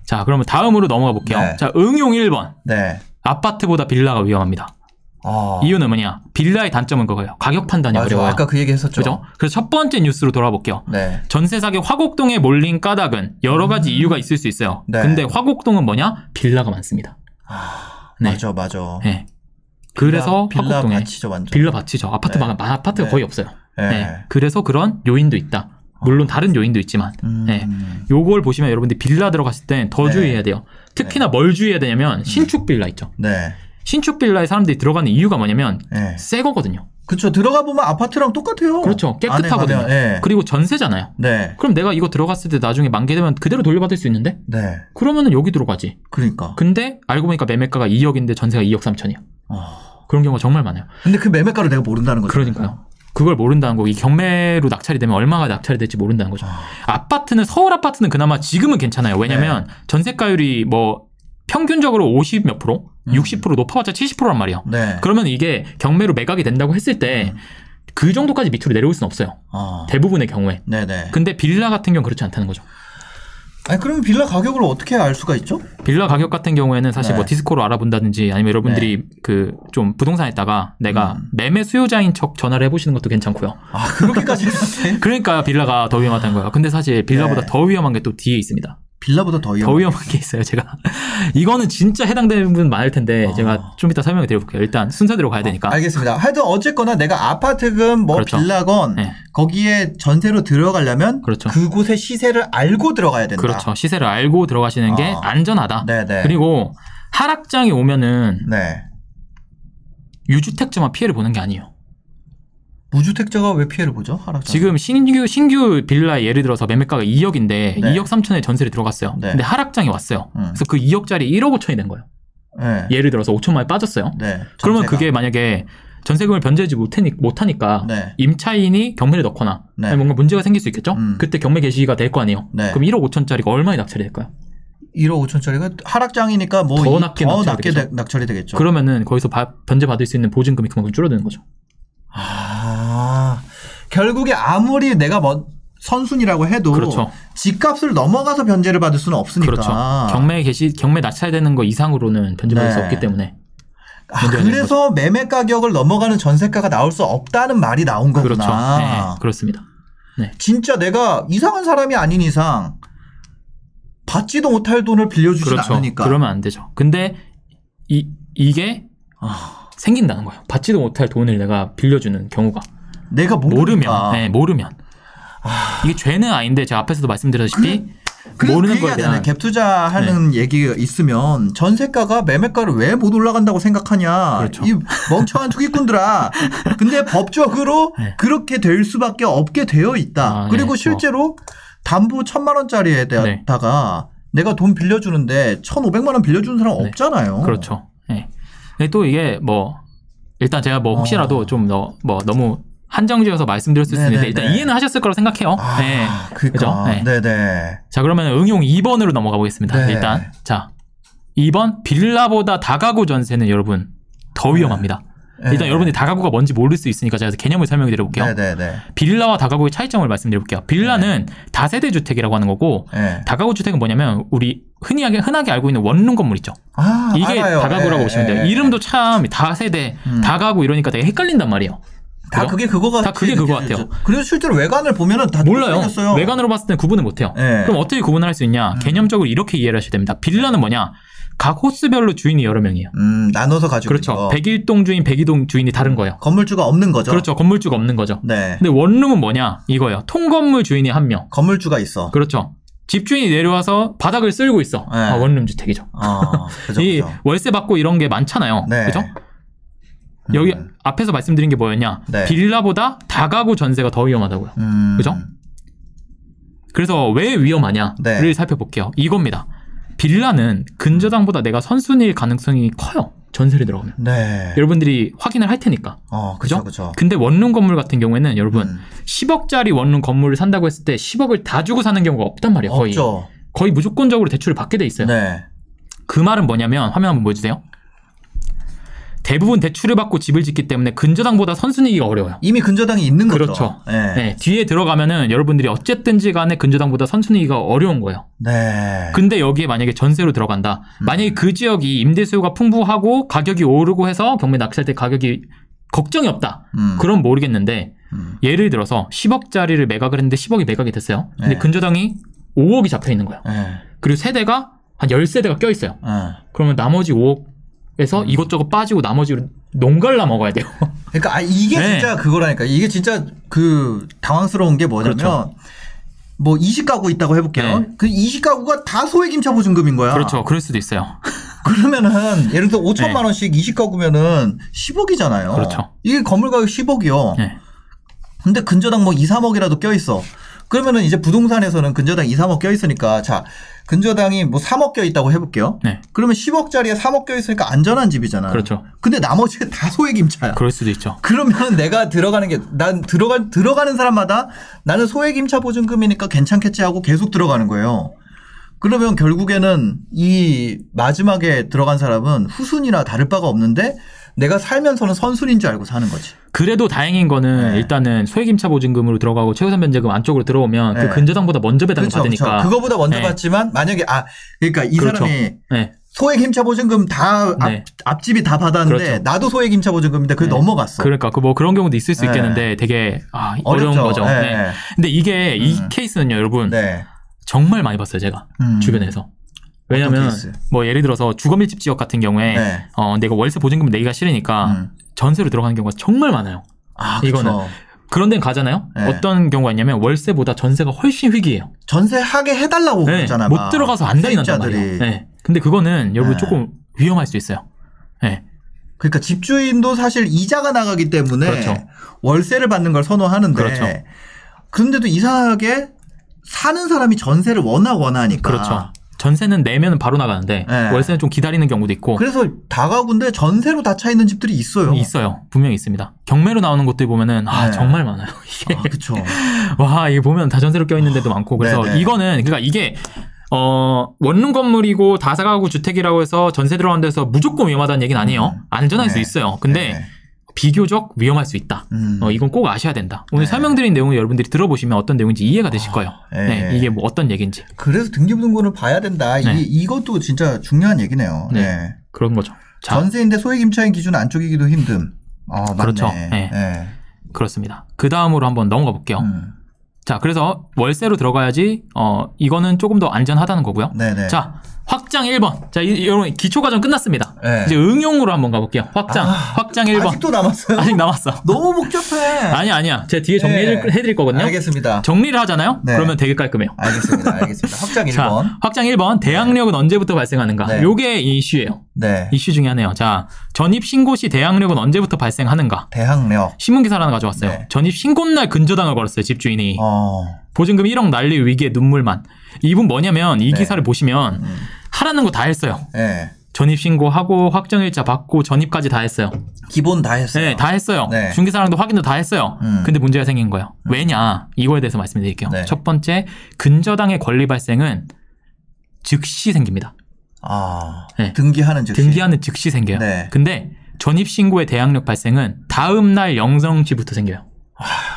자, 그러면 다음으로 넘어가 볼게요. 네. 자, 응용 1번. 네. 아파트보다 빌라가 위험합니다. 이유는 뭐냐? 빌라의 단점은 그거예요. 가격 판단이 어려워요. 아까 그 얘기 했었죠. 그죠? 그래서 첫 번째 뉴스로 돌아볼게요. 네. 전세 사기 화곡동에 몰린 까닭은 여러 가지 이유가 있을 수 있어요. 네. 근데 화곡동은 뭐냐? 빌라가 많습니다. 네. 맞아. 네. 그래서 빌라 화곡동에 밭이죠, 완전. 빌라 밭이죠. 아파트가 네. 거의 없어요. 네. 네. 그래서 그런 요인도 있다. 물론 다른 요인도 있지만 네. 요걸 보시면 여러분들 빌라 들어갔을 땐 더 네. 주의해야 돼요. 특히나 뭘 주의해야 되냐면 신축 빌라 있죠. 네. 신축 빌라에 사람들이 들어가는 이유가 뭐냐면 네. 새 거거든요. 그렇죠. 들어가 보면 아파트랑 똑같아요. 그렇죠. 깨끗하거든요. 네. 그리고 전세잖아요. 네. 그럼 내가 이거 들어갔을 때 나중에 만기되면 그대로 돌려받을 수 있는데? 네. 그러면은 여기 들어가지. 그러니까. 근데 알고 보니까 매매가가 2억인데 전세가 2억 3천이야. 그런 경우가 정말 많아요. 근데 그 매매가를 내가 모른다는 거죠. 그러니까요. 그걸 모른다는 거. 이 경매로 낙찰이 되면 얼마가 낙찰이 될지 모른다는 거죠. 아파트는 서울 아파트는 그나마 지금은 괜찮아요. 왜냐면 전세가율이 뭐 평균적으로 50 몇 프로, 60% 높아봤자 70%란 말이에요. 네. 그러면 이게 경매로 매각이 된다고 했을 때 그 정도까지 밑으로 내려올 수는 없어요. 대부분의 경우에. 네네. 근데 빌라 같은 경우는 그렇지 않다는 거죠. 아니 그러면 빌라 가격을 어떻게 알 수가 있죠? 빌라 가격 같은 경우에는 사실 네. 뭐 디스코로 알아본다든지 아니면 여러분들이 그 좀 부동산에다가 내가 매매 수요자인 척 전화를 해보시는 것도 괜찮고요. 그렇게까지 생각해? 그러니까 빌라가 더 위험하다는 거예요. 근데 사실 빌라보다 네. 더 위험한 게 또 뒤에 있습니다. 빌라보다 더 더 위험한 게 있어요. 제가 이거는 진짜 해당되는 분 많을 텐데 제가 좀 이따 설명을 드려볼게요. 일단 순서대로 가야 되니까. 알겠습니다. 하여튼 어쨌거나 내가 아파트건 뭐 그렇죠. 빌라건 네. 거기에 전세로 들어가려면 그렇죠. 그곳의 시세를 알고 들어가야 된다. 그렇죠. 시세를 알고 들어가시는 게 안전하다. 네네. 그리고 하락장이 오면은 네. 유주택자만 피해를 보는 게 아니에요. 무주택자가 왜 피해를 보죠? 하락장. 지금 신규 빌라에 예를 들어서 매매가가 2억인데 네. 2억 3천에 전세를 들어갔어요. 네. 근데 하락장이 왔어요. 그래서 그 2억짜리 1억 5천이 된 거예요. 네. 예를 들어서 5천만 원이 빠졌어요. 네. 그러면 전세가. 그게 만약에 전세금을 변제하지 못하니까 네. 임차인이 경매를 넣거나 네. 아니 뭔가 문제가 생길 수 있겠죠? 그때 경매 개시가 될 거 아니에요. 네. 그럼 1억 5천짜리가 얼마에 낙찰이 될까요? 1억 5천짜리가 하락장이니까 뭐 더 낮게 낙찰이 되겠죠. 그러면은 거기서 변제받을 수 있는 보증금이 그만큼 줄어드는 거죠. 결국에 아무리 내가 뭐 선순위라고 해도 그렇죠. 집값을 넘어가서 변제를 받을 수는 없으니까. 그렇죠. 경매 낙찰되는 거 이상으로는 변제받을 수 없기 때문에. 그래서 매매 가격을 넘어가는 전세가가 나올 수 없다는 말이 나온 거구나. 그렇죠. 네, 그렇습니다. 네. 진짜 내가 이상한 사람이 아닌 이상 받지도 못할 돈을 빌려주진 그렇죠. 않으니까. 그러면 안 되죠. 근데 이게 생긴다는 거예요. 받지도 못할 돈을 내가 빌려주는 경우가. 내가 모르면. 이게 죄는 아닌데 제가 앞에서도 말씀드렸다시피 모르는 거에 대한 갭 투자하는 얘기가 있으면 전세가가 매매가를 왜 못 올라간다고 생각하냐. 그렇죠. 이 멍청한 투기꾼들아. 근데 법적으로 그렇게 될 수밖에 없게 되어 있다. 그리고 실제로 담보 1,000만 원짜리에다가 내가 돈 빌려주는데 1,500만 원 빌려주는 사람 없잖아요. 그렇죠. 네. 또 이게 뭐 일단 제가 뭐 혹시라도 좀 너무 한정지어서 말씀드렸을 수 있는데 일단 이해는 하셨을 거라고 생각해요. 네. 그렇죠. 네. 네네. 자, 그러면 응용 2번으로 넘어가 보겠습니다. 네. 일단 자 2번 빌라보다 다가구 전세는 여러분 더 위험합니다. 일단 여러분이 다가구가 뭔지 모를 수 있으니까 제가 개념을 설명해 드려볼게요. 네네네. 빌라와 다가구의 차이점을 말씀드려볼게요. 빌라는 다세대 주택이라고 하는 거고 다가구 주택은 뭐냐면 우리 흔하게 알고 있는 원룸 건물 있죠. 이게 알아요. 다가구라고 보시면 돼요. 이름도 참 다세대, 다가구 이러니까 되게 헷갈린단 말이에요. 다 그게 그거 같아요. 그래서 실제로 외관을 보면은 다 몰라요. 생겼어요. 외관으로 봤을 때 구분을 못해요. 그럼 어떻게 구분을 할 수 있냐? 개념적으로 이렇게 이해를 하셔야 됩니다. 빌라는 뭐냐? 각 호수별로 주인이 여러 명이에요. 나눠서 가지고 그렇죠. 101동 주인, 102동 주인이 다른 거예요. 건물주가 없는 거죠. 그렇죠. 건물주가 없는 거죠. 네. 근데 원룸은 뭐냐? 이거예요. 통건물 주인이 한 명. 건물주가 있어. 그렇죠. 집주인이 내려와서 바닥을 쓸고 있어. 원룸 주택이죠. 그죠, 이 그죠. 월세 받고 이런 게 많잖아요. 네. 그죠? 여기 앞에서 말씀드린 게 뭐였냐? 네. 빌라보다 다가구 전세가 더 위험하다고요. 그죠? 그래서 왜 위험하냐를 살펴볼게요. 이겁니다. 빌라는 근저당보다 내가 선순위일 가능성이 커요. 전세를 들어가면. 네. 여러분들이 확인을 할 테니까. 그죠? 근데 원룸 건물 같은 경우에는 여러분 10억짜리 원룸 건물을 산다고 했을 때 10억을 다 주고 사는 경우가 없단 말이에요. 거의. 없죠. 거의 무조건적으로 대출을 받게 돼 있어요. 네. 그 말은 뭐냐면 화면 한번 보여주세요. 대부분 대출을 받고 집을 짓기 때문에 근저당보다 선순위기가 어려워요. 이미 근저당이 있는 거죠. 그렇죠. 네. 뒤에 들어가면은 여러분들이 어쨌든지 간에 근저당보다 선순위기가 어려운 거예요. 네. 근데 여기에 만약에 전세로 들어간다. 만약에 그 지역이 임대 수요가 풍부하고 가격이 오르고 해서 경매 낙찰 때 가격이 걱정이 없다. 그럼 모르겠는데 예를 들어서 10억짜리를 매각을 했는데 10억이 매각이 됐어요. 근데 네. 근저당이 5억이 잡혀 있는 거예요. 네. 그리고 세대가 한 10세대가 껴 있어요. 그러면 나머지 5억에서 이것저것 빠지고 나머지로 농갈라 먹어야 돼요. 그러니까 이게 네. 진짜 그거라니까. 이게 진짜 그 당황스러운 게 뭐냐면 그렇죠. 뭐 20가구 있다고 해볼게요. 네. 그 20가구가 다 소액임차 보증금인 거야. 그렇죠. 그럴 수도 있어요. 그러면은 예를 들어 5천만 네. 원씩 20가구면은 10억이잖아요. 그렇죠. 이게 건물 가격 10억이요. 네. 근데 근저당 뭐 2, 3억이라도 껴있어. 그러면은 이제 부동산에서는 근저당 2, 3억 껴있으니까 자 근저당이 뭐 3억 껴있다고 해볼게요. 네. 그러면 10억짜리에 3억 껴있으니까 안전한 집이잖아. 그렇죠. 근데 나머지가 다 소액임차야. 그럴 수도 있죠. 그러면 내가 들어가는 게 난 들어가는 사람마다 나는 소액임차 보증금이니까 괜찮겠지 하고 계속 들어가는 거예요. 그러면 결국에는 이 마지막에 들어간 사람은 후순위나 다를 바가 없는데 내가 살면서는 선순위인 줄 알고 사는 거지. 그래도 다행인 거는 네. 일단은 소액임차 보증금으로 들어가고 최우선 변제금 안쪽으로 들어오면 네. 그 근저당보다 먼저 배당을 그렇죠, 받으니까. 그렇죠. 그거보다 먼저 네. 받지만 만약에 그러니까 이 그렇죠. 사람이 네. 소액임차 보증금 다 네. 앞집이 다 받았는데 그렇죠. 나도 소액임차 보증금인데 그게 네. 넘어갔어. 그러니까 그 뭐 그런 경우도 있을 수 네. 있겠는데 되게 어려운 어렵죠. 거죠. 네. 네. 근데 이게 이 케이스는요, 여러분 네. 정말 많이 봤어요, 제가 주변에서. 왜냐면 케이스? 뭐 예를 들어서 주거밀집 지역 같은 경우에 네. 내가 월세 보증금 내기가 싫으니까 전세로 들어가는 경우가 정말 많아요. 이거는 그렇죠. 그런 데는 가잖아요. 네. 어떤 경우가 있냐면 월세보다 전세가 훨씬 위기예요. 전세하게 해달라고 네. 그러잖아. 못 들어가서 안달이 난단 세입자들이. 말이에요. 네. 근데 그거는 여러분 네. 조금 위험할 수 있어요. 네. 그러니까 집주인도 사실 이자가 나가기 때문에 그렇죠. 월세를 받는 걸 선호하는데 그렇죠. 그런데도 이상하게 사는 사람이 전세를 원하니까 그렇죠. 전세는 내면 바로 나가는데 네. 월세는 좀 기다리는 경우도 있고. 그래서 다가구인데 전세로 다 차 있는 집들이 있어요. 있어요. 분명히 있습니다. 경매로 나오는 곳들 보면은 네. 정말 많아요. 이게 그렇죠. 와, 이거 보면 다 전세로 껴있는 데도 많고. 그래서 네네. 이거는 그러니까 이게 원룸 건물이고 다가구 주택이라고 해서 전세 들어가는 데서 무조건 위험하다는 얘기는 아니에요. 안전할 네. 수 있어요. 근데 네. 비교적 위험할 수 있다. 이건 꼭 아셔야 된다. 오늘 네. 설명드린 내용을 여러분들이 들어보시면 어떤 내용인지 이해가 되실 거예요. 네. 네, 이게 뭐 어떤 얘기인지. 그래서 등기부등본을 봐야 된다. 네. 이것도 진짜 중요한 얘기네요. 네. 네. 그런 거죠. 자, 전세인데 소액임차인 기준 안쪽이기도 힘듦. 맞네. 그렇죠. 네. 그렇습니다. 그 다음으로 한번 넘어가 볼게요. 자, 그래서 월세로 들어가야지 이거는 조금 더 안전하다는 거고요. 네네. 자, 확장 1번. 자, 여러분 기초 과정 끝났습니다. 네. 이제 응용으로 한번 가볼게요. 확장 1번. 아직도 남았어요? 아직 남았어. 너무 복잡해. 아니야. 제가 뒤에 네. 정리해드릴 거거든요. 알겠습니다. 정리를 하잖아요. 네. 그러면 되게 깔끔해요. 알겠습니다. 확장 1번. 자, 확장 1번. 대항력은 언제부터 발생하는가? 네. 요게 이슈예요. 네. 이슈 중에 하나예요. 자, 전입 신고 시 대항력은 언제부터 발생하는가? 대항력. 신문기사를 하나 가져왔어요. 네. 전입 신고날 근저당을 걸었어요. 집주인이. 보증금 1억 날릴 위기에 눈물만. 이분 뭐냐면 이 네. 기사를 보시면 하라는 거 다 했어요. 네. 전입 신고하고 확정일자 받고 전입까지 다 했어요. 기본 다 했어요. 네, 다 했어요. 네. 중개사랑도 확인도 다 했어요. 근데 문제가 생긴 거예요. 왜냐? 이거에 대해서 말씀드릴게요. 네. 첫 번째, 근저당의 권리 발생은 즉시 생깁니다. 네. 등기하는 즉시. 등기하는 즉시 생겨요. 네. 근데 전입 신고의 대항력 발생은 다음 날 영성시부터 생겨요.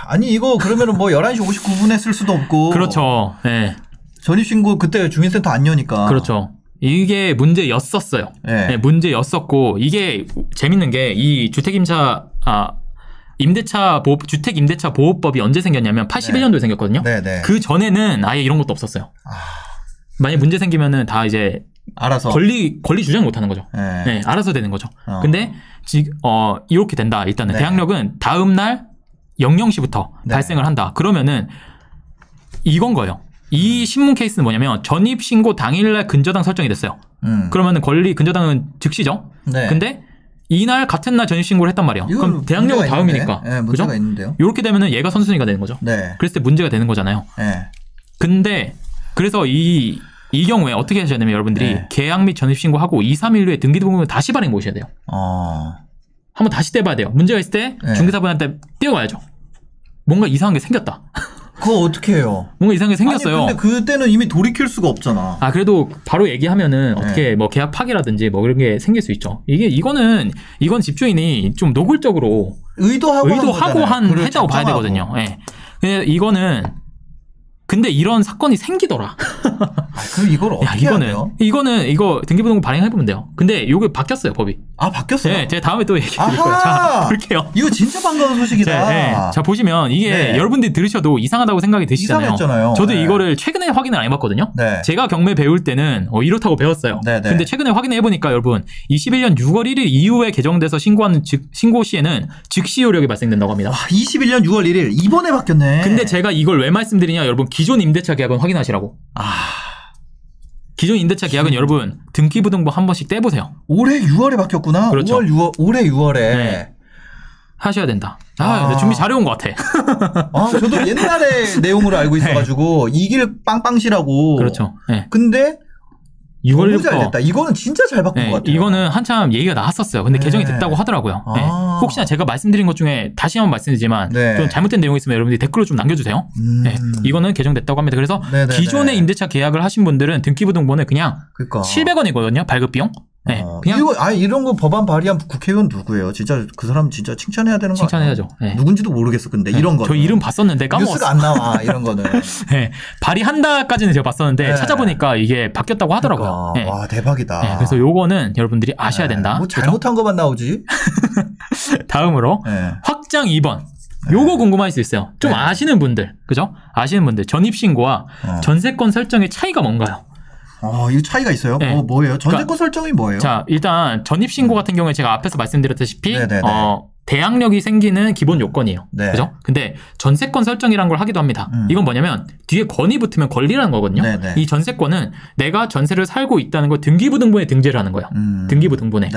아니 이거 그러면은 뭐 11시 59분에 쓸 수도 없고. 그렇죠. 네. 전입신고 그때 주민센터 안 여니까. 그렇죠. 이게 문제였었어요. 네. 네, 문제였었고 이게 재밌는 게 이 주택임대차 보호법이 언제 생겼냐면 81년도에 생겼거든요. 네. 그 전에는 아예 이런 것도 없었어요. 만약 문제 생기면은 다 이제 알아서 권리 주장 못 하는 거죠. 네. 네, 알아서 되는 거죠. 근데 이렇게 된다. 일단은 네. 대항력은 다음 날 00시부터 네. 발생을 한다. 그러면은 이건 거예요. 이 신문 케이스는 뭐냐면 전입 신고 당일날 근저당 설정이 됐어요. 그러면은 근저당은 즉시죠. 네. 근데 이날 같은 날 전입 신고를 했단 말이에요. 그럼 대항력은 다음이니까. 네, 문제가 그죠? 있는데요. 이렇게 되면은 얘가 선순위가 되는 거죠. 네. 그랬을 때 문제가 되는 거잖아요. 네. 근데 그래서 이 경우에 어떻게 하셔야 되냐면 여러분들이 네. 계약 및 전입 신고하고 2, 3일 후에 등기부등본을 다시 발행 모셔야 돼요. 한번 다시 떼봐야 돼요. 문제가 있을 때 네. 중개사분한테 띄워가야죠. 뭔가 이상한 게 생겼다. 그거 어떻게 해요? 뭔가 이상하게 생겼어요. 아니, 근데 그때는 이미 돌이킬 수가 없잖아. 아, 그래도 바로 얘기하면은 어떻게 뭐 계약 파기라든지 뭐 그런 게 생길 수 있죠. 이건 집주인이 좀 노골적으로 의도하고 했다고 봐야 되거든요. 예. 근데 근데 이런 사건이 생기더라. 그럼 이걸 어떻게 해요? 이거 등기부등본 발행해보면 돼요. 근데 이게 바뀌었어요, 법이. 아, 바뀌었어요? 네, 제가 다음에 또 얘기해드릴 거예요. 자, 볼게요. 이거 진짜 반가운 소식이다. 자, 보시면 이게 여러분들이 들으셔도 이상하다고 생각이 드시잖아요. 이상했잖아요. 저도 이거를 최근에 확인을 안 해봤거든요. 제가 경매 배울 때는 이렇다고 배웠어요. 근데 최근에 확인해보니까 여러분 21년 6월 1일 이후에 개정돼서 신고하는 신고 시에는 즉시 효력이 발생된다고 합니다. 21년 6월 1일 이번에 바뀌었네. 근데 제가 이걸 왜 말씀드리냐, 여러분 기존 임대차 계약은 확인하시라고. 기존 임대차 계약은 여러분 등기부등본 한 번씩 떼보세요. 올해 6월에 바뀌었구나. 그렇죠. 올해 6월에 네. 하셔야 된다. 준비 잘해온 것 같아. 저도 옛날에 내용으로 알고 있어가지고 이길 빵빵시라고. 그렇죠. 네. 근데 6월 너무 잘 됐다. 이거는 진짜 잘 바꾼 것 같아요. 이거는 한참 얘기가 나왔었어요. 근데 개정이 됐다고 하더라고요. 혹시나 제가 말씀드린 것 중에 다시 한번 말씀드리지만 좀 잘못된 내용이 있으면 여러분들이 댓글로 좀 남겨주세요. 이거는 개정됐다고 합니다. 그래서 기존에 임대차 계약을 하신 분들은 등기부등본을 그냥 700원이거든요. 발급비용. 그냥 이런 거 법안 발의한 국회의원 누구예요? 진짜 그 사람 진짜 칭찬해야 되는 거 칭찬해야죠. 누군지도 모르겠어. 근데 이런 거 저 이름 봤었는데 까먹었어. 뉴스가 안 나와 이런 거는. 발의한다까지는 제가 봤었는데 찾아보니까 이게 바뀌었다고 하더라고요. 그러니까. 와, 대박이다. 그래서 요거는 여러분들이 아셔야 된다. 뭐 잘못한 것만 나오지. 다음으로 확장 2번. 요거 궁금할 수 있어요. 좀 아시는 분들, 그죠? 아시는 분들 전입신고와 전세권 설정의 차이가 뭔가요? 이 차이가 있어요? 뭐예요? 전세권 설정이 뭐예요? 자, 일단 전입신고 같은 경우에 제가 앞에서 말씀드렸다시피 대항력이 생기는 기본 요건이에요. 그죠? 근데 전세권 설정이란 걸 하기도 합니다. 이건 뭐냐면 뒤에 권이 붙으면 권리라는 거거든요. 이 전세권은 내가 전세를 살고 있다는 걸 등기부등본에 등재를 하는 거예요. 등기부등본에.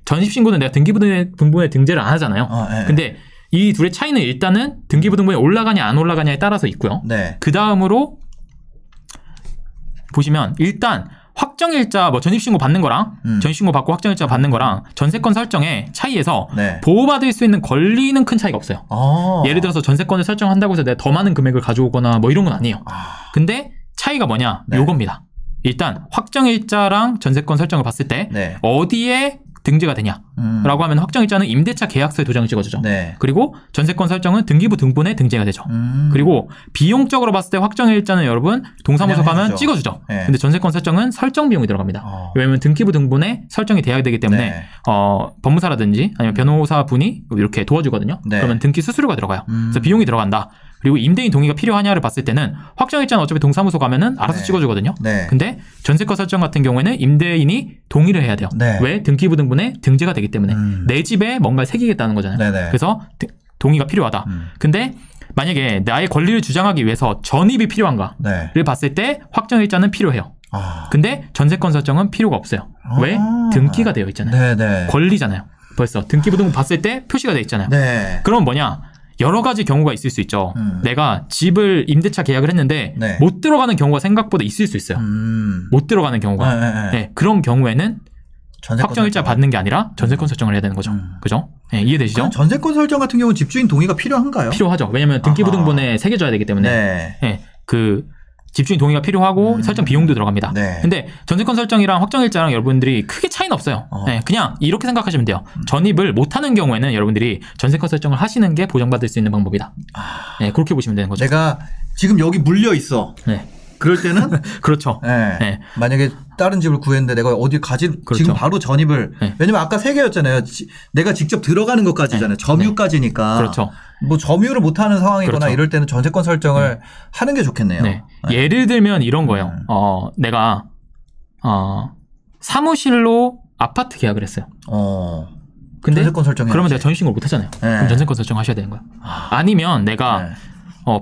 전입신고는 내가 등기부등본에 등재를 안 하잖아요. 근데 이 둘의 차이는 일단은 등기부등본에 올라가냐 안 올라가냐에 따라서 있고요. 그 다음으로 보시면 일단 확정일자 전입신고 받는 거랑 전입신고 받고 확정일자 받는 거랑 전세권 설정의 차이에서 보호받을 수 있는 권리는 큰 차이가 없어요. 예를 들어서 전세권을 설정한다고 해서 내가 더 많은 금액을 가져오거나 뭐 이런 건 아니에요. 근데 차이가 뭐냐? 요겁니다. 일단 확정일자랑 전세권 설정을 봤을 때 어디에 등재가 되냐라고 하면 확정일자는 임대차 계약서에 도장을 찍어주죠. 그리고 전세권 설정은 등기부등본에 등재가 되죠. 그리고 비용적으로 봤을 때 확정일자는 여러분 동사무소 가면 찍어주죠. 근데 전세권 설정은 설정 비용이 들어갑니다. 왜냐하면 등기부등본에 설정이 돼야 되기 때문에 법무사라든지 아니면 변호사분이 이렇게 도와주거든요. 그러면 등기 수수료가 들어가요. 그래서 비용이 들어간다. 그리고 임대인 동의가 필요하냐를 봤을 때는 확정일자는 어차피 동사무소 가면은 알아서 찍어주거든요. 근데 전세권 설정 같은 경우에는 임대인이 동의를 해야 돼요. 왜? 등기부등본에 등재가 되기 때문에 내 집에 뭔가를 새기겠다는 거잖아요. 그래서 동의가 필요하다. 근데 만약에 나의 권리를 주장하기 위해서 전입이 필요한가를 봤을 때 확정일자는 필요해요. 근데 전세권 설정은 필요가 없어요. 왜? 등기가 되어 있잖아요. 권리잖아요. 벌써 등기부등본 봤을 때 표시가 되어 있잖아요. 그럼 뭐냐? 여러 가지 경우가 있을 수 있죠. 내가 집을 임대차 계약을 했는데 못 들어가는 경우가 생각보다 있을 수 있어요. 못 들어가는 경우가. 그런 경우에는 확정일자 받는 게 아니라 전세권 설정을 해야 되는 거죠. 그죠? 이해되시죠? 전세권 설정 같은 경우는 집주인 동의가 필요한가요? 필요하죠. 왜냐하면 등기부등본에 새겨져야 되기 때문에 집주인 동의가 필요하고 설정 비용도 들어갑니다. 근데 전세권 설정이랑 확정일자랑 여러분들이 크게 차이는 없어요. 그냥 이렇게 생각하시면 돼요. 전입을 못하는 경우에는 여러분들이 전세권 설정을 하시는 게 보장받을 수 있는 방법이다. 그렇게 보시면 되는 거죠. 내가 지금 여기 물려 있어. 그럴 때는 그렇죠. 만약에 다른 집을 구했는데 내가 어디 지금 바로 전입을 왜냐면 아까 3개였잖아요. 내가 직접 들어가는 것까지잖아요. 점유까지니까. 그렇죠. 뭐 점유를 못하는 상황이거나 이럴 때는 전세권 설정을 하는 게 좋겠네요. 예를 들면 이런 거예요. 내가 사무실로 아파트 계약을 했어요. 근데 전세권 설정 그러면 내가 전입신고를 못 하잖아요. 그럼 전세권 설정 하셔야 되는 거야. 아니면 내가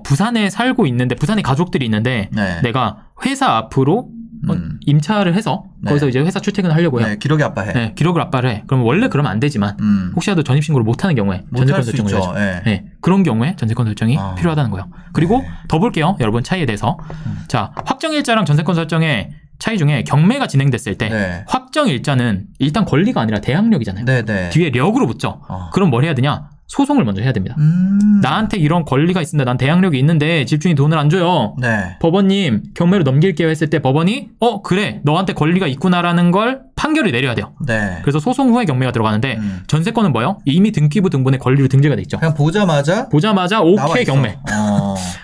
부산에 살고 있는데 부산에 가족들이 있는데 내가 회사 앞으로 임차를 해서 거기서 이제 회사 출퇴근을 하려고 해요. 기록이 압바해. 기록을 압바를 해. 그럼 원래 그러면 안 되지만 혹시라도 전입신고를 못하는 경우에 전세권 설정을 해야죠. 그런 경우에 전세권 설정이 필요하다는 거예요. 그리고 더 볼게요. 여러분 차이에 대해서. 자, 확정일자랑 전세권 설정의 차이 중에 경매가 진행됐을 때 확정일자는 일단 권리가 아니라 대항력이잖아요. 뒤에 력으로 붙죠. 그럼 뭘 해야 되냐? 소송을 먼저 해야 됩니다. 나한테 이런 권리가 있습니다. 난 대항력이 있는데 집주인이 돈을 안 줘요. 네. 법원님 경매로 넘길게요 했을 때 법원이 그래 너한테 권리가 있구나라는 걸 판결을 내려야 돼요. 네. 그래서 소송 후에 경매가 들어가는데 전세권은 뭐요? 이미 등기부 등본에 권리로 등재가 돼 있죠. 그냥 보자마자 오케이 경매.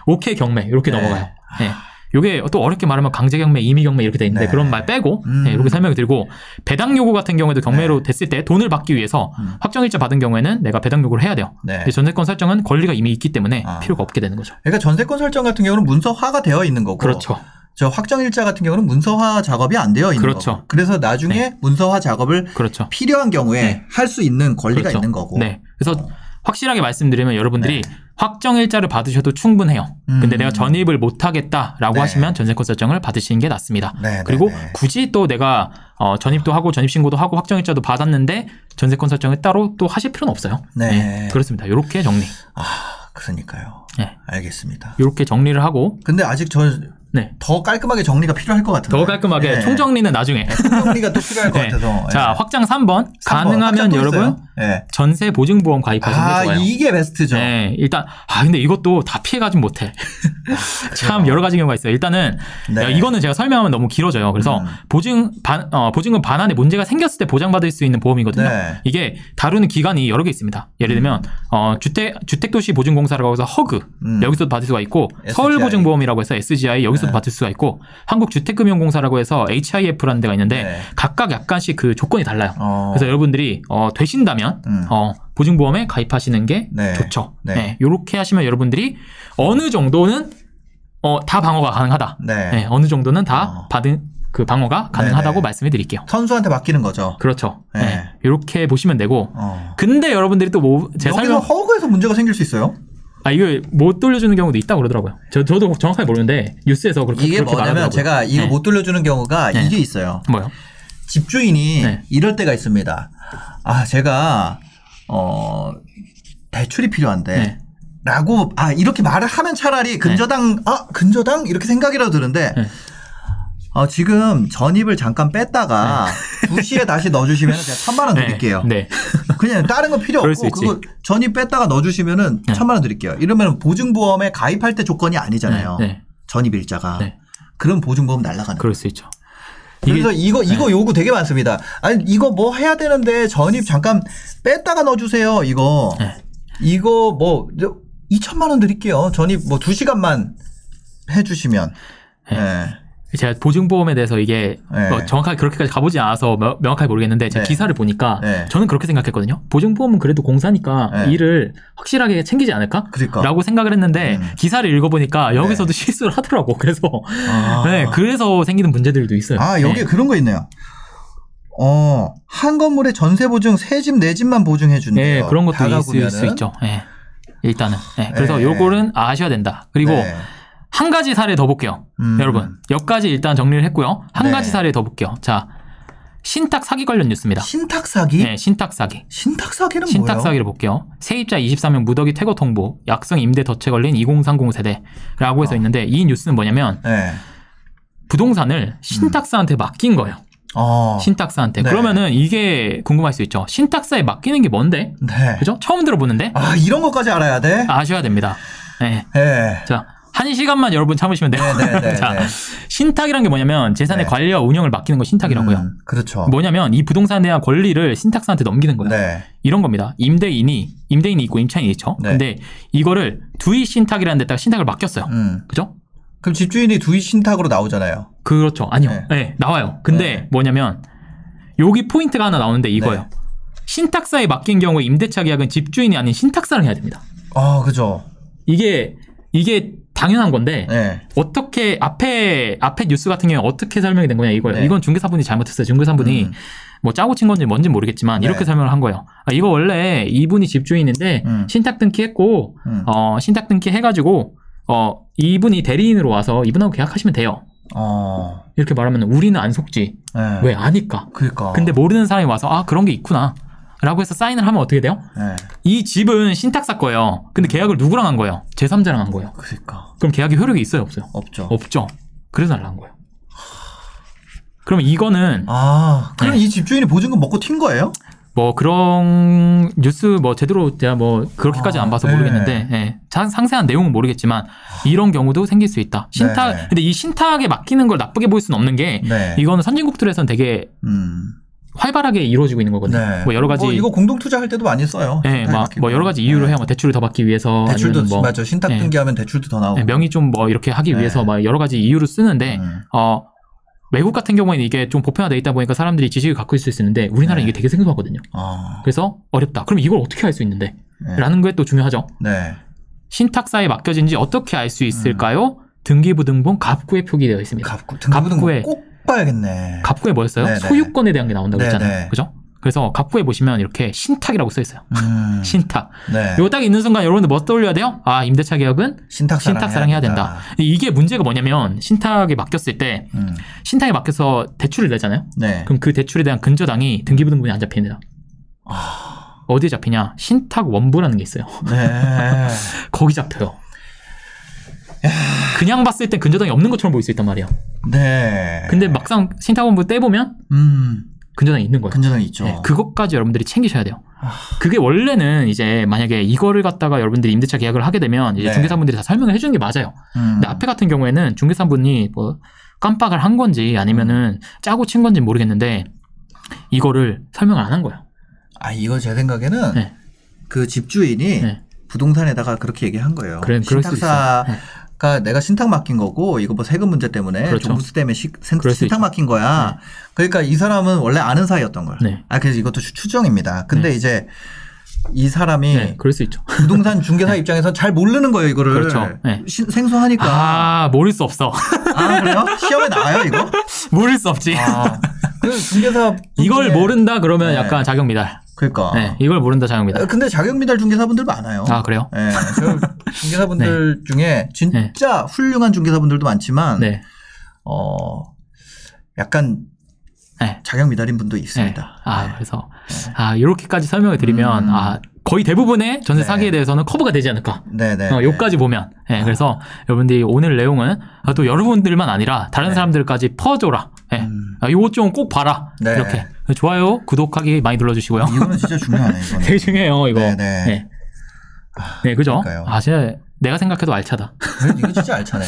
오케이 경매 이렇게 넘어가요. 네. 요게 또 어렵게 말하면 강제경매, 임의경매 이렇게 돼 있는데 그런 말 빼고 이렇게 설명을 드리고 배당 요구 같은 경우에도 경매로 됐을 때 돈을 받기 위해서 확정일자 받은 경우에는 내가 배당 요구를 해야 돼요. 전세권 설정은 권리가 이미 있기 때문에 필요가 없게 되는 거죠. 그러니까 전세권 설정 같은 경우는 문서화가 되어 있는 거고 그렇죠. 저 확정일자 같은 경우는 문서화 작업이 안 되어 있는 그렇죠. 거고 그래서 나중에 문서화 작업을 그렇죠. 필요한 경우에 할 수 있는 권리가 그렇죠. 있는 거고 그래서 확실하게 말씀드리면 여러분들이 확정일자를 받으셔도 충분해요. 근데 내가 전입을 못하겠다라고 하시면 전세권 설정을 받으시는 게 낫습니다. 그리고 굳이 또 내가 전입도 하고 전입신고도 하고 확정일자도 받았는데 전세권 설정을 따로 또 하실 필요는 없어요. 그렇습니다. 이렇게 정리. 그러니까요. 알겠습니다. 이렇게 정리를 하고. 근데 아직 더 깔끔하게 정리가 필요할 것 같은데. 더 깔끔하게 총정리는 나중에. 총정리가 또 필요할 것 같아서. 자, 확장 3번. 가능하면 여러분 전세 보증보험 가입하시는 게 좋아요. 이게 베스트죠. 일단 근데 이것도 다 피해가진 못해. 참 여러 가지 경우가 있어요. 일단은 이거는 제가 설명하면 너무 길어져요. 그래서 보증금 반환에 문제가 생겼을 때 보장받을 수 있는 보험이거든요. 이게 다루는 기관이 여러 개 있습니다. 예를 들면 주택도시 보증공사라고 해서 허그 여기서도 받을 수가 있고 서울보증보험이라고 해서 SGI 여기서도 받을 수가 있고 한국주택금융공사라고 해서 HIF라는 데가 있는데 각각 약간씩 그 조건이 달라요. 그래서 여러분들이 되신다면 보증보험에 가입하시는 게 좋죠. 이렇게 하시면 여러분들이 어느 정도는 다 방어가 가능하다. 어느 정도는 다 받은 그 방어가 가능하다고 말씀해 드릴게요. 선수한테 맡기는 거죠. 그렇죠. 이렇게 보시면 되고. 근데 여러분들이 또 제 여기서 허그에서 문제가 생길 수 있어요? 이거 못 돌려주는 경우도 있다고 그러더라고요. 저도 정확하게 모르는데 뉴스에서 그렇게 뭐냐면 말하더라고요. 제가 이거 못 돌려주는 경우가 이게 있어요. 뭐요? 집주인이 이럴 때가 있습니다. 제가 대출이 필요한데 라고 이렇게 말을 하면 차라리 근저당 이렇게 생각이라도 드는데 지금 전입을 잠깐 뺐다가 2시에 다시 넣어주시면 제가 1,000만 원 드릴게요. 그냥 다른 거 필요 없고 그거 전입 뺐다가 넣어주시면은 1,000만 원 드릴게요. 이러면 보증보험에 가입할 때 조건이 아니잖아요. 전입일자가. 그럼 보증보험 날아가는. 그럴 수 있죠. 그래서 이거 요구 되게 많습니다. 아니 이거 뭐 해야 되는데 전입 잠깐 뺐다가 넣어주세요. 이거 2,000만 원 드릴게요. 전입 2시간만 해주시면. 제가 보증보험에 대해서 이게 정확하게 그렇게까지 가보지 않아서 명확하게 모르겠는데 제가 기사를 보니까 저는 그렇게 생각했거든요. 보증보험은 그래도 공사니까 일을 확실하게 챙기지 않을까? 라고 생각을 했는데 기사를 읽어보니까 여기서도 실수를 하더라고. 그래서 그래서 생기는 문제들도 있어요. 여기에 그런 거 있네요. 한 건물의 전세 보증 세 집 네 집만 보증해 준대요. 그런 것도 있을 수 있죠. 일단은. 그래서 요거는 아셔야 된다. 그리고 한 가지 사례 더 볼게요. 여러분, 여기까지 일단 정리를 했고요. 한 가지 사례 더 볼게요. 자, 신탁 사기 관련 뉴스입니다. 신탁 사기? 신탁 사기. 신탁 사기는 뭐예요? 신탁 사기를 볼게요. 세입자 23명 무더기 퇴거 통보, 약성 임대 덫에 걸린 2030 세대라고 해서 있는데 이 뉴스는 뭐냐면 부동산을 신탁사한테 맡긴 거예요. 신탁사한테. 그러면은 이게 궁금할 수 있죠. 신탁사에 맡기는 게 뭔데? 그죠? 처음 들어보는데? 이런 것까지 알아야 돼? 아셔야 됩니다. 자. 한 시간만 여러분 참으시면 돼요. 자, 신탁이란 게 뭐냐면 재산의 관리와 운영을 맡기는 거 신탁이라고요. 그렇죠. 뭐냐면 이 부동산에 대한 권리를 신탁사한테 넘기는 거예요. 이런 겁니다. 임대인이 있고 임차인이 있죠. 근데 이거를 두이 신탁이라는 데다가 신탁을 맡겼어요. 그죠? 그럼 집주인이 두이 신탁으로 나오잖아요. 그렇죠. 아니요. 나와요. 근데 뭐냐면 여기 포인트가 하나 나오는데 이거예요. 신탁사에 맡긴 경우에 임대차 계약은 집주인이 아닌 신탁사를 해야 됩니다. 그죠. 이게 당연한 건데 어떻게 앞에 뉴스 같은 경우에 어떻게 설명이 된 거냐 이거예요. 이건 중개사분이 잘못했어요. 중개사분이 뭐 짜고 친 건지 뭔지 모르겠지만 이렇게 설명을 한 거예요. 이거 원래 이분이 집주인인데 신탁 등기했고 신탁 등기 해가지고 이분이 대리인으로 와서 이분하고 계약하시면 돼요. 이렇게 말하면 우리는 안 속지. 왜 아니까. 근데 모르는 사람이 와서 그런 게 있구나. 라고 해서 사인을 하면 어떻게 돼요? 이 집은 신탁사 거예요. 근데 계약을 누구랑 한 거예요? 제3자랑 한 거예요. 그럼 계약이 효력이 있어요? 없어요? 없죠. 그래서 날라간 거예요. 그럼 이거는 그럼 이 집주인이 보증금 먹고 튄 거예요? 뭐 그런 뉴스 뭐 제대로 제가 뭐 그렇게까지는 안 봐서 모르겠는데 예. 상세한 내용은 모르겠지만 이런 경우도 생길 수 있다. 신탁 근데 이 신탁에 맡기는 걸 나쁘게 볼 수는 없는 게 이거는 선진국들에서는 되게 활발하게 이루어지고 있는 거거든요. 뭐 여러 가지 이거 공동 투자할 때도 많이 써요. 네, 뭐 여러 가지 이유로 해요. 뭐 대출을 더 받기 위해서 대출도 뭐 맞죠. 신탁 등기하면 대출도 더 나오고 명의 좀 뭐 이렇게 하기 위해서 막 여러 가지 이유로 쓰는데 외국 같은 경우에는 이게 좀 보편화되어 있다 보니까 사람들이 지식을 갖고 있을 수 있는데 우리나라는 이게 되게 생소하거든요. 그래서 어렵다. 그럼 이걸 어떻게 알 수 있는데? 라는 게 또 중요하죠. 신탁사에 맡겨진 지 어떻게 알 수 있을까요? 등기부등본 갑구에 표기되어 있습니다. 갑구에 꼭 봐야겠네. 갑구에 뭐였어요? 네네. 소유권에 대한 게 나온다고 했잖아요. 그죠? 그래서 갑구에 보시면 이렇게 신탁이라고 써 있어요. 신탁. 이거 딱 있는 순간 여러분들 뭐 떠올려야 돼요? 아, 임대차 계약은 신탁사랑 해야 된다. 이게 문제가 뭐냐면 신탁에 맡겼을 때 신탁에 맡겨서 대출을 내잖아요. 그럼 그 대출에 대한 근저당이 등기부등본에 안 잡힙니다. 어디에 잡히냐? 신탁 원부라는 게 있어요. 거기 잡혀요. 그냥 봤을 땐 근저당이 없는 것처럼 보일 수 있단 말이야. 근데 막상 신탁 원부 떼보면 근저당이 있는 거예요. 근저당이 있죠. 그것까지 여러분들이 챙기셔야 돼요. 그게 원래는 이제 만약에 이거를 갖다가 여러분들이 임대차 계약을 하게 되면 이제 중개사분들이 다 설명을 해주는 게 맞아요. 근데 앞에 같은 경우에는 중개사분이 뭐 깜빡을 한 건지 아니면은 짜고 친 건지 모르겠는데 이거를 설명을 안 한 거예요. 이거 제 생각에는 그 집주인이 부동산에다가 그렇게 얘기한 거예요. 신탁사가 내가 신탁 맡긴 거고 이거 뭐 세금 문제 때문에 종부세 때문에 신탁 맡긴 거야. 그러니까 이 사람은 원래 아는 사이였던 걸. 그래서 이것도 추정입니다. 근데 이제 이 사람이 그럴 수 있죠. 부동산 중개사 입장에서 잘 모르는 거예요, 이거를. 생소하니까. 모를 수 없어. 그래요? 시험에 나와요, 이거? 모를 수 없지. 중개사 이걸 모른다 그러면 약간 자격 미달. 그러니까. 이걸 모른다 자격 미달. 근데 자격 미달 중개사분들 많아요. 그래요? 중개사분들 중에 진짜 훌륭한 중개사분들도 많지만 약간 자격 미달인 분도 있습니다. 그래서 이렇게까지 설명을 드리면 거의 대부분의 전세 사기에 대해서는 커버가 되지 않을까. 요까지 보면. 그래서 여러분들이 오늘 내용은 또 여러분들만 아니라 다른 사람들까지 퍼줘라. 이거 좀 꼭 봐라. 이렇게. 좋아요, 구독하기 많이 눌러주시고요. 이거는 진짜 중요하네. 이거는. 되게 중요해요, 이거. 그죠? 그러니까요. 진짜 내가 생각해도 알차다. 이거 진짜 알차네.